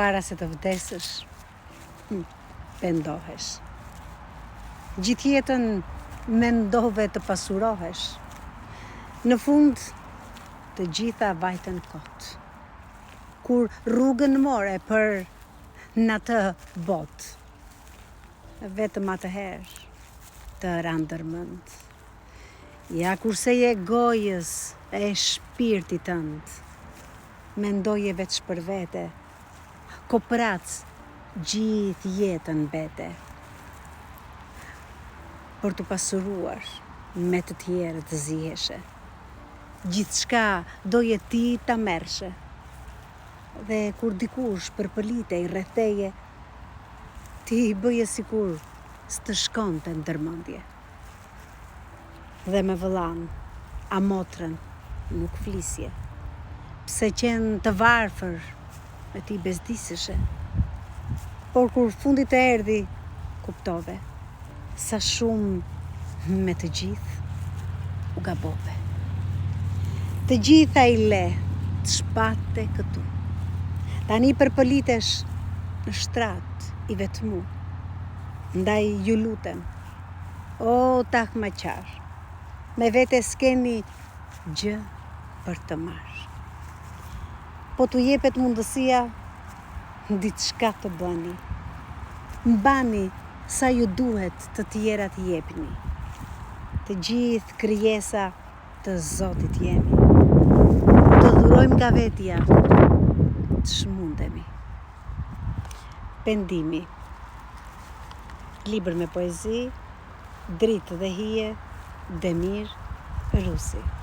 para se të vdesësh, pendohesh. Gjithë jetën mendove të pasurohesh. Në fund, të gjitha vajtën kot. Kur rrugën more për në të botë, vetëm atëherë të randërmend. Ja kurse je gojës e shpirtit tënd, mendoje veç për vete, koprac gjithë jetën bete. Për të pasuruar me të tjerë të ziheshe, gjithçka doje ti ta merrshe. Dhe kur dikush përpëlitej rreth teje, ti bëje sikur s'të shkonte ndërmendje. Dhe me vëllan, a motrën nuk flisje, pse qenë të varfër me ti bezdiseshe. Por kur fundi të erdhi, kuptove sa shumë me të gjithë u gabove. Të gjitha i le të shpate këtu. Tani përpëlitesh në shtrat i vetmu. Ndaj ju lutem, o tahmaqar, me vete s'keni gjë për të marrë. Po t'u jepet mundësia, diçka të bëni. Mbani sa ju duhet të tjerat jepni. Të gjithë krijesa të Zotit jemi. Të dhurojmë nga vetja, të shmundemi. Pendimi. Libër me poezi, Dritë dhe hije, Demir Rusi.